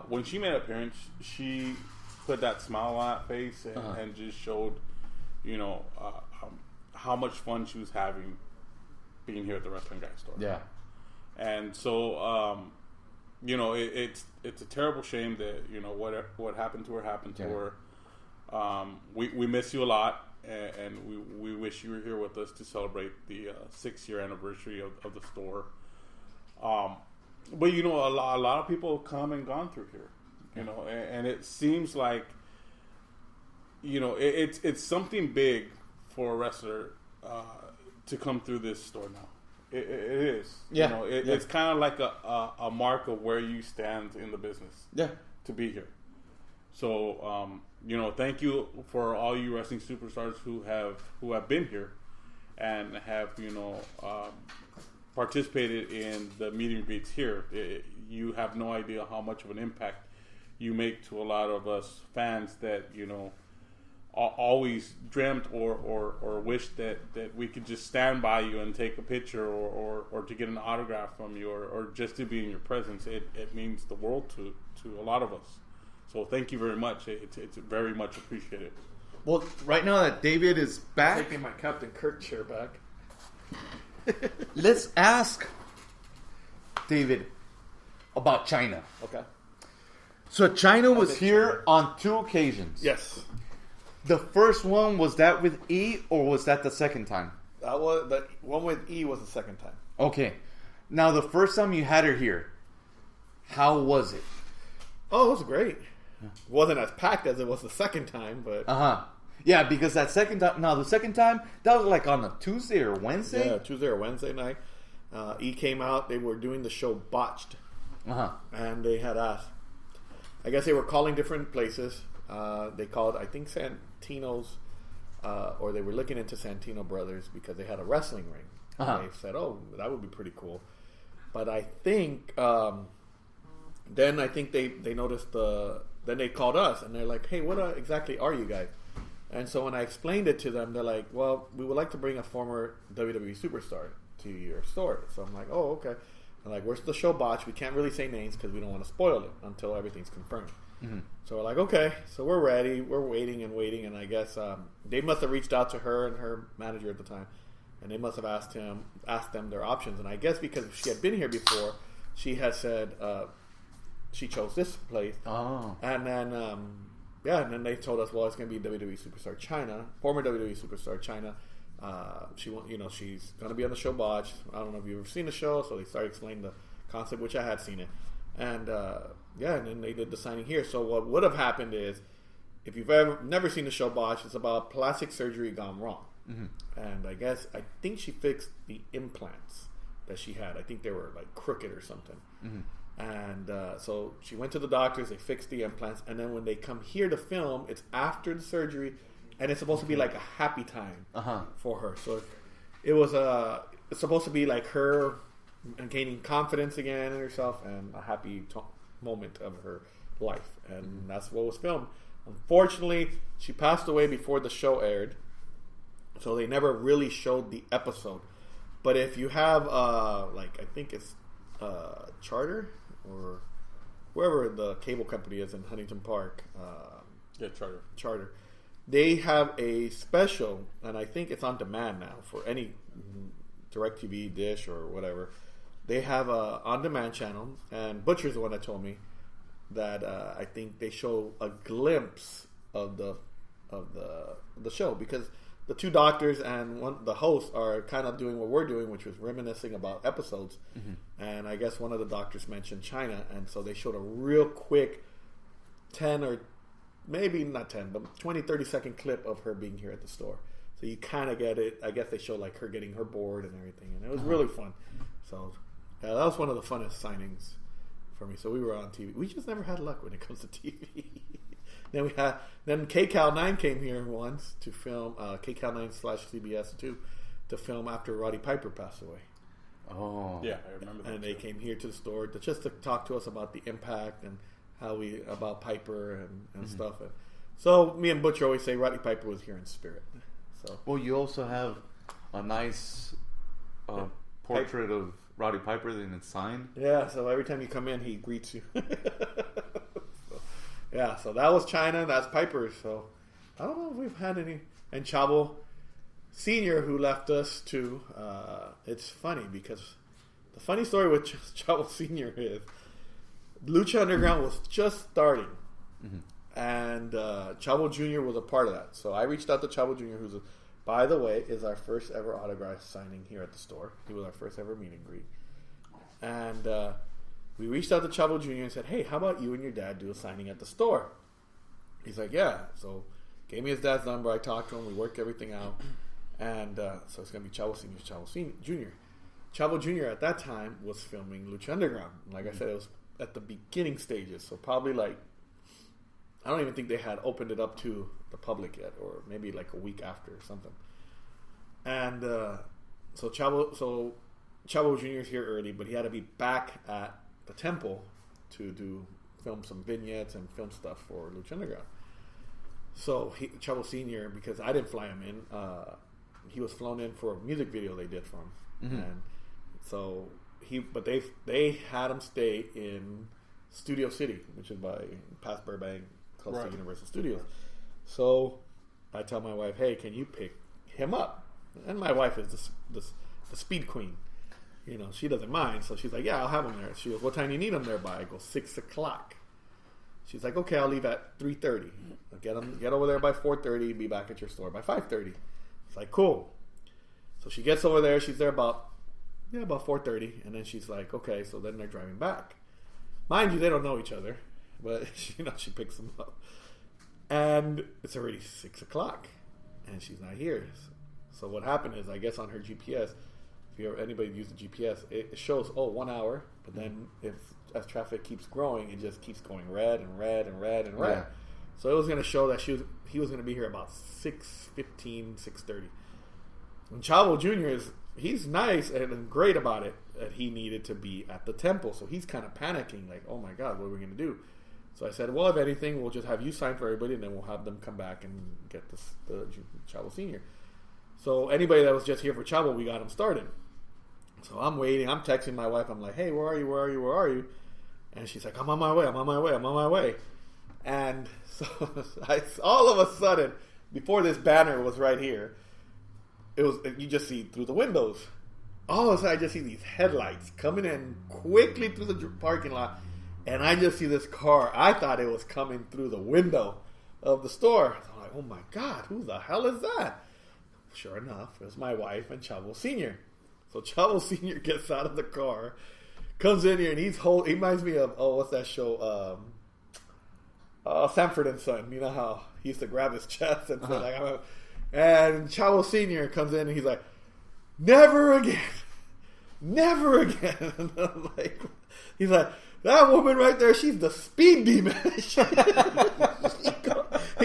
when she made an appearance, she put that smile on that face and just showed, how much fun she was having being here at the Wrestling Guy store. Yeah. And so, it's a terrible shame that what happened to her. We miss you a lot, and we wish you were here with us to celebrate the 6-year anniversary of the store. But a lot of people have come and gone through here, and it seems like it's something big for a wrestler to come through this store now. It is. Yeah. It's kind of like a mark of where you stand in the business. Yeah. To be here. So, thank you for all you wrestling superstars who have been here and have, participated in the meet and greets here. You have no idea how much of an impact you make to a lot of us fans that, always dreamt or wished that we could just stand by you and take a picture or to get an autograph from you or just to be in your presence. It means the world to a lot of us. So thank you very much. It's very much appreciated. Well, right now that David is back, taking my Captain Kirk chair back. Let's ask David about China. Okay. So China was here on 2 occasions. Yes. The first one, was that with E, or was that the second time? That was the one with E was the second time. Okay. Now, the first time you had her here, how was it? Oh, it was great. It wasn't as packed as it was the second time, but... Yeah, because the second time, that was like on a Tuesday or Wednesday? Yeah, Tuesday or Wednesday night. E came out, they were doing the show Botched. And they had asked... I guess they were calling different places. They called, I think, Santino's, or they were looking into Santino Brothers because they had a wrestling ring. And they said, "Oh, that would be pretty cool." But I think, then I think they noticed then they called us and they're like, "Hey, what exactly are you guys?" And so when I explained it to them, they're like, "Well, we would like to bring a former WWE superstar to your store." So I'm like, "Oh, okay." I'm like, "Where's the show Botch? We can't really say names because we don't want to spoil it until everything's confirmed." So we're like, okay, so we're ready. We're waiting, and I guess they must have reached out to her and her manager at the time, and they must have asked them their options. And I guess because she had been here before, she had said she chose this place. Oh, and then and then they told us, well, it's going to be WWE superstar China, former WWE superstar China. She's going to be on the show Botch. I don't know if you've ever seen the show, so they started explaining the concept, which I had seen it. And and then they did the signing here. So what would have happened is, if you've never seen the show Botch, it's about plastic surgery gone wrong. And I think she fixed the implants that she had. I think they were like crooked or something. And so she went to the doctors. They fixed the implants, and then when they come here to film, it's after the surgery, and it's supposed to be like a happy time for her. So it was it's supposed to be like her gaining confidence again in herself and a happy moment of her life, and that's what was filmed. Unfortunately, she passed away before the show aired, so they never really showed the episode. But if you have I think it's Charter or wherever the cable company is in Huntington Park, Charter, they have a special, and I think it's on demand now for any DirecTV, Dish, or whatever. They have a on-demand channel, and Butcher's the one that told me that I think they show a glimpse of the show, because the 2 doctors and the host are kind of doing what we're doing, which was reminiscing about episodes. And I guess one of the doctors mentioned China, and so they showed a real quick 10 or maybe not 10, but 20, 30-second clip of her being here at the store. So you kind of get it. I guess they show like her getting her board and everything, and it was really fun. So that was one of the funnest signings for me. So we were on TV. We just never had luck when it comes to TV. Then KCAL 9 came here once to film, KCAL 9/CBS 2 to film after Roddy Piper passed away. Oh, yeah, I remember that. And they came here to the store just to talk to us about the impact and about Piper and stuff. And so me and Butcher always say Roddy Piper was here in spirit. So well, you also have a nice portrait of Roddy Piper, and it's signed. Yeah, so every time you come in, he greets you. Yeah, so that was China, and that's Piper. So I don't know if we've had any. And Chavo Senior, who left us too. It's funny because the funny story with Chavo Senior is Lucha Underground was just starting, and Chavo Jr. was a part of that. So I reached out to Chavo Jr., who's, by the way, is our first ever autograph signing here at the store. He was our first ever meet and greet, and we reached out to Chavo Jr. and said, "Hey, how about you and your dad do a signing at the store?" He's like, "Yeah." So gave me his dad's number. I talked to him. We worked everything out, and so it's gonna be Chavo Senior, Chavo Jr. Chavo Jr. at that time was filming Lucha Underground. Like I said, it was at the beginning stages, so probably like I don't even think they had opened it up to the public yet, or maybe like a week after or something. And so Chavo Jr. is here early, but he had to be back at the temple to film some vignettes and film stuff for Lucha Underground. So Chavo Senior, because I didn't fly him in, he was flown in for a music video they did for him, and so they had him stay in Studio City, which is past Burbank, close to Universal Studios. So I tell my wife, "Hey, can you pick him up?" And my wife is the speed queen. You know, she doesn't mind. So she's like, "Yeah, I'll have him there." She goes, "What time do you need him there by?" I go, 6 o'clock. She's like, "Okay, I'll leave at 3:30. Get over there by 4:30. Be back at your store by 5:30. It's like, cool. So she gets over there. She's there about 4:30, and then she's like, "Okay." So then they're driving back. Mind you, they don't know each other, but she picks them up, and it's already 6 o'clock, and she's not here. So what happened is, I guess on her GPS, if anybody used the GPS, it shows 1 hour, but then as traffic keeps growing, it just keeps going red and red and red and red. Yeah. So it was going to show that he was going to be here about 6:15, 6:30. And Chavo Jr. he's nice and great about it, that he needed to be at the temple. So he's kind of panicking, like, "Oh my God, what are we going to do?" So I said, "Well, if anything, we'll just have you sign for everybody, and then we'll have them come back and get the Chavo Senior." So anybody that was just here for Chavo, we got him started. So I'm waiting. I'm texting my wife. I'm like, "Hey, where are you? Where are you? Where are you?" And she's like, "I'm on my way. I'm on my way. I'm on my way." And so all of a sudden, before this banner was right here, you just see through the windows. All of a sudden, I just see these headlights coming in quickly through the parking lot, and I just see this car. I thought it was coming through the window of the store. I'm like, "Oh my God, who the hell is that?" Sure enough, it was my wife and Chavo Senior. So Chavo Senior gets out of the car, comes in here, and he reminds me of, what's that show? Sanford and Son. You know how he used to grab his chest and say, like, and Chavo Senior comes in and he's like, "Never again. Never again." And I'm like, he's like, "That woman right there, she's the speed demon." He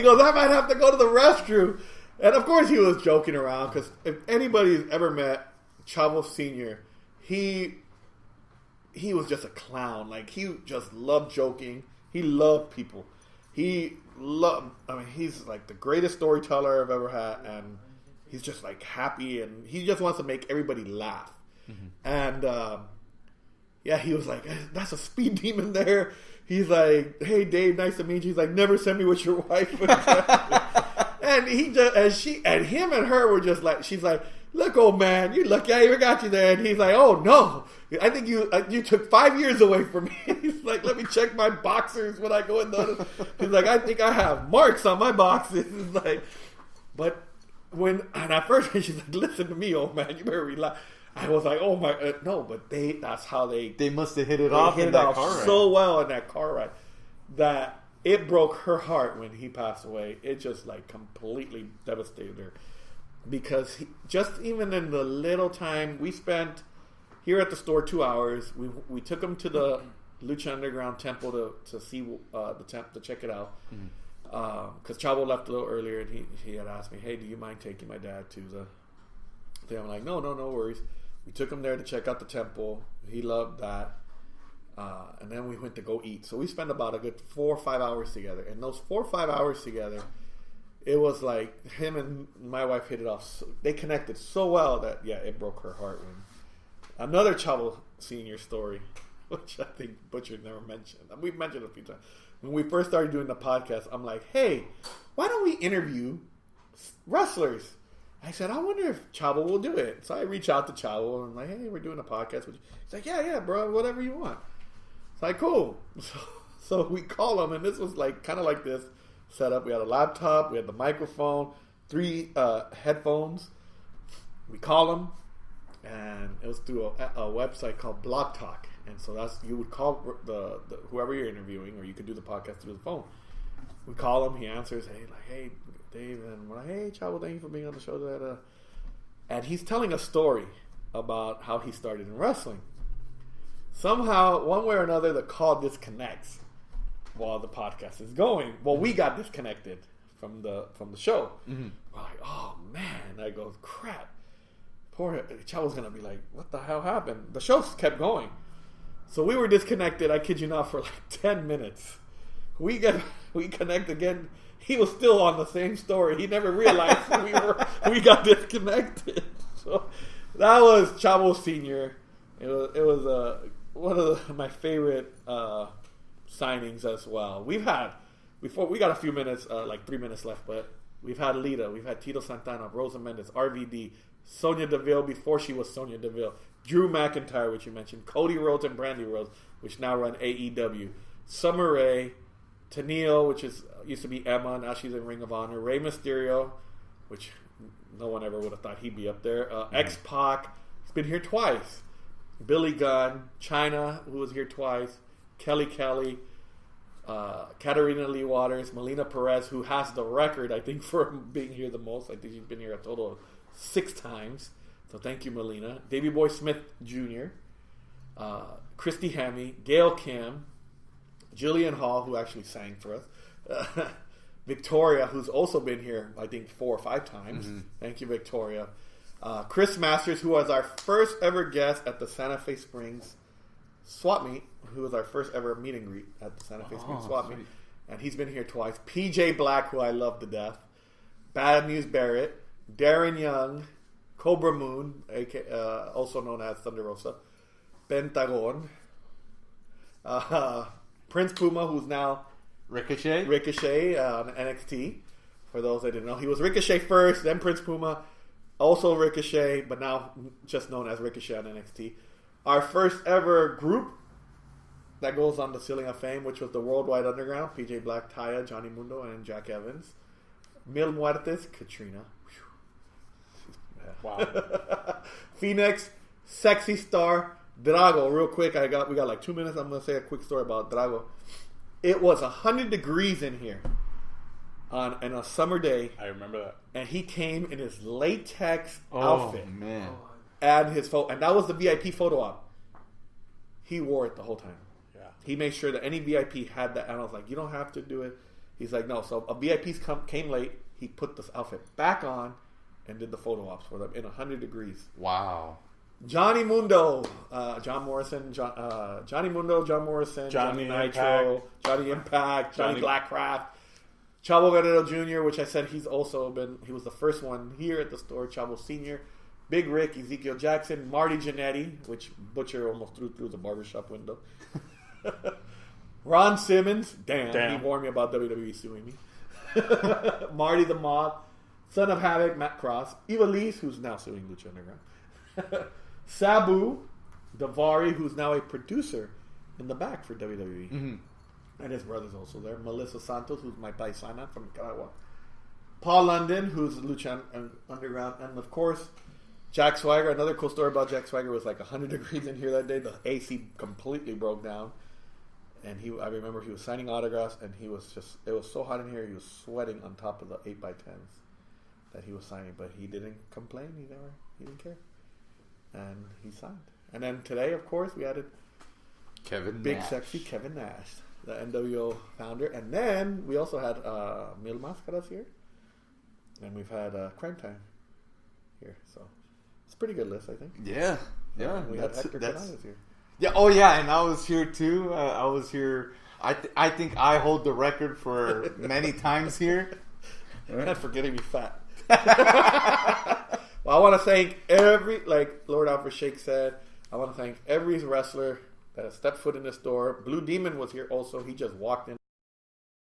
goes, "I might have to go to the restroom." And of course he was joking around, because if anybody's ever met Chavo Senior, he was just a clown. Like, he just loved joking. He loved people. He's like the greatest storyteller I've ever had, and he's just like happy, and he just wants to make everybody laugh. And he was like, "That's a speed demon there." He's like, "Hey Dave, nice to meet you." He's like, "Never send me with your wife." And him and her were just like, she's like, "Look, old man, you're lucky I even got you there." And he's like, "Oh no, I think you took 5 years away from me." He's like, "Let me check my boxers when I go in the." He's like, "I think I have marks on my boxes." He's like, but at first she's like, "Listen to me, old man, you better relax." I was like, "Oh my, no!" But that's how they must have hit it off in that car ride so well in that car ride that it broke her heart when he passed away. It just like completely devastated her, because just even in the little time we spent here at the store, 2 hours, we took him to the Lucha Underground temple to see the temple, to check it out, because Chavo left a little earlier, and he had asked me, "Hey, do you mind taking my dad to the thing?" I'm like, no worries. We took him there to check out the temple. He loved that. And then we went to go eat. So we spent about a good 4 or 5 hours together. And those 4 or 5 hours together, it was like him and my wife hit it off. They connected so well that, it broke her heart. Another Chavo Senior story. which I think Butcher never mentioned. We've mentioned it a few times. When we first started doing the podcast, I'm like, hey, why don't we interview wrestlers? I said, I wonder if Chavo will do it. So I reach out to Chavo and I'm like, hey, we're doing a podcast. He's like, yeah, bro, whatever you want. It's like, cool. So we call him, and this was like kind of like this setup. We had a laptop, we had the microphone, 3 headphones. We call him, and it was through a website called Blog Talk. And so you would call the whoever you're interviewing, or you could do the podcast through the phone. We call him, he answers, hey Dave, and we're like, hey Chavo, thank you for being on the show. And he's telling a story about how he started in wrestling. Somehow, one way or another, the call disconnects while the podcast is going. Well, we got disconnected from the show. Mm-hmm. We're like, oh man! I go, crap. Poor Chavo's gonna be like, what the hell happened? The show kept going. So we were disconnected, I kid you not, for like 10 minutes. We connect again. He was still on the same story. He never realized we got disconnected. So that was Chavo Sr. It was one of my favorite signings as well. We got a few minutes, like 3 minutes left, but we've had Lita, we've had Tito Santana, Rosa Mendes, RVD, Sonya Deville before she was Sonya Deville, Drew McIntyre, which you mentioned, Cody Rhodes and Brandy Rhodes, which now run AEW, Summer Rae, Tenille, which used to be Emma, now she's in Ring of Honor, Rey Mysterio, which no one ever would have thought he'd be up there, X-Pac, he's been here twice, Billy Gunn, Chyna, who was here twice, Kelly, Katarina Lee Waters, Melina Perez, who has the record, I think, for being here the most. I think she's been here a total of 6 times. So thank you, Melina. Davey Boy Smith Jr., Christy Hemme, Gail Kim, Jillian Hall, who actually sang for us, Victoria, who's also been here, I think, 4 or 5 times. Mm-hmm. Thank you, Victoria. Chris Masters, who was our first ever guest at the Santa Fe Springs Swap Meet, who was our first ever meet and greet at the Santa Fe Springs Swap Meet. And he's been here twice. PJ Black, who I love to death. Bad News Barrett. Darren Young. Cobra Moon, also known as Thunder Rosa. Pentagon. Prince Puma, who's now Ricochet on NXT. For those that didn't know, he was Ricochet first, then Prince Puma, also Ricochet, but now just known as Ricochet on NXT. Our first ever group that goes on the Ceiling of Fame, which was the Worldwide Underground, PJ Black, Taya, Johnny Mundo, and Jack Evans. Mil Muertes, Katrina. Wow. Phoenix, Sexy Star, Drago. Real quick, we got like 2 minutes. I'm going to say a quick story about Drago. It was 100 degrees in here on a summer day. I remember that. And he came in his latex outfit. Oh, man. And his photo, and that was the VIP photo op. He wore it the whole time. Yeah. He made sure that any VIP had that. And I was like, you don't have to do it. He's like, no. So a VIP came late. He put this outfit back on and did the photo ops for them in 100 degrees. Wow. Johnny Mundo, John Morrison, Johnny Mundo, John Morrison, Johnny Nitro, Impact. Johnny Impact, Johnny Blackcraft, Chavo Guerrero Jr., which I said he was the first one here at the store, Chavo Sr., Big Rick, Ezekiel Jackson, Marty Jannetty, which Butcher almost threw through the barbershop window. Ron Simmons, damn, he warned me about WWE suing me. Marty the Moth, Son of Havoc, Matt Cross, Ivelisse, who's now suing Lucha Underground. Sabu, Davari, who's now a producer in the back for WWE. Mm-hmm. And his brother's also there. Melissa Santos, who's my paisana from Nicaragua. Paul London, who's Lucha Underground. And of course, Jack Swagger. Another cool story about Jack Swagger was like 100 degrees in here that day. The AC completely broke down. And I remember he was signing autographs, and it was so hot in here, he was sweating on top of the 8x10s that he was signing. But he didn't complain. He didn't care. And he signed. And then today, of course, we added Big Nash. Sexy Kevin Nash, the NWO founder. And then we also had Mil Máscaras here. And we've had Crime Time here. So it's a pretty good list, I think. Yeah. We had Hector Canales here. Yeah. Oh, yeah. And I was here too. I was here. I think I hold the record for many times here. And for getting me fat. Well, I want to thank like Lord Alfred Shake said, I want to thank every wrestler that has stepped foot in this door. Blue Demon was here also. He just walked in